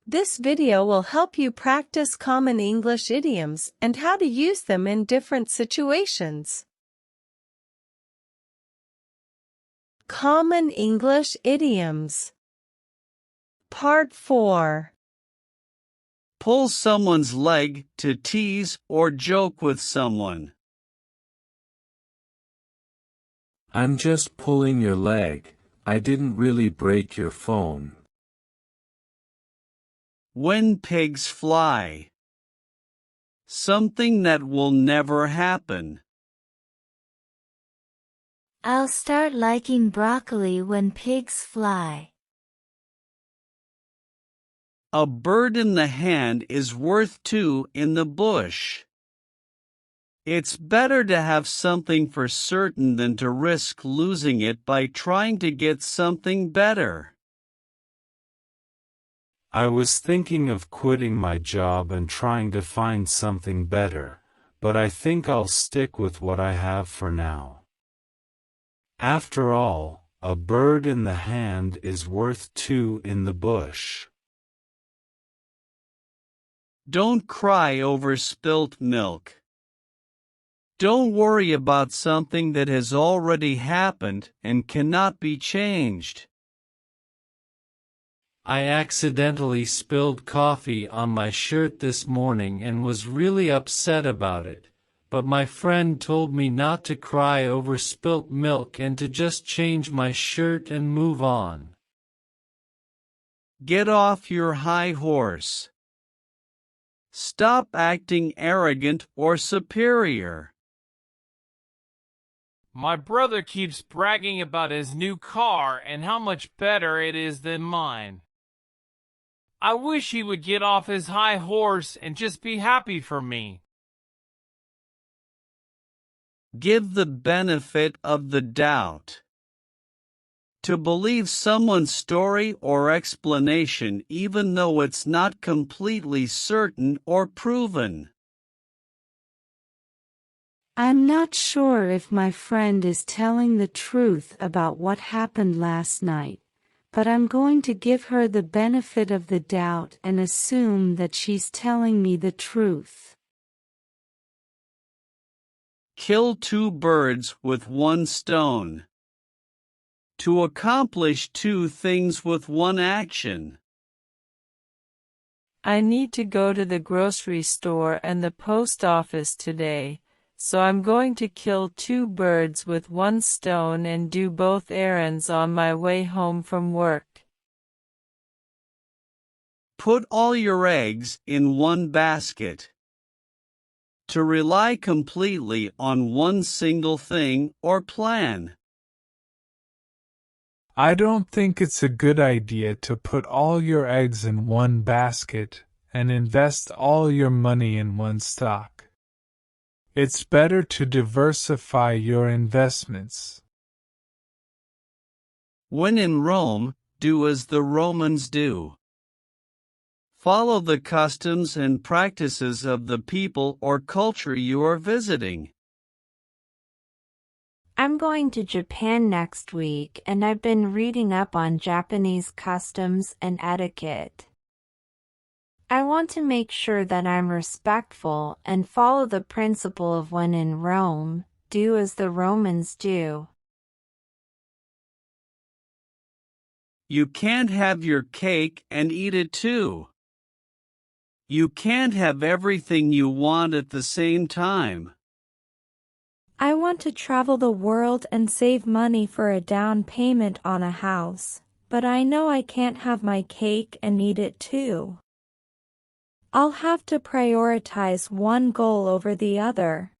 This video will help you practice common English idioms and how to use them in different situations. Common English idioms. Part 4. Pull someone's leg to tease or joke with someone. I'm just pulling your leg. I didn't really break your phone. When pigs fly. Something that will never happen. I'll start liking broccoli when pigs fly. A bird in the hand is worth two in the bush. It's better to have something for certain than to risk losing it by trying to get something better. I was thinking of quitting my job and trying to find something better, but I think I'll stick with what I have for now. After all, a bird in the hand is worth two in the bush. Don't cry over spilt milk. Don't worry about something that has already happened and cannot be changed. I accidentally spilled coffee on my shirt this morning and was really upset about it, but my friend told me not to cry over spilt milk and to just change my shirt and move on. Get off your high horse. Stop acting arrogant or superior. My brother keeps bragging about his new car and how much better it is than mine. I wish he would get off his high horse and just be happy for me. Give the benefit of the doubt. To believe someone's story or explanation even though it's not completely certain or proven. I'm not sure if my friend is telling the truth about what happened last night, but I'm going to give her the benefit of the doubt and assume that she's telling me the truth. Kill two birds with one stone. To accomplish two things with one action. I need to go to the grocery store and the post office today, so I'm going to kill two birds with one stone and do both errands on my way home from work. Put all your eggs in one basket. To rely completely on one single thing or plan. I don't think it's a good idea to put all your eggs in one basket and invest all your money in one stock. It's better to diversify your investments. When in Rome, do as the Romans do. Follow the customs and practices of the people or culture you are visiting. I'm going to Japan next week and I've been reading up on Japanese customs and etiquette. I want to make sure that I'm respectful and follow the principle of when in Rome, do as the Romans do. You can't have your cake and eat it too. You can't have everything you want at the same time. I want to travel the world and save money for a down payment on a house, but I know I can't have my cake and eat it too. I'll have to prioritize one goal over the other.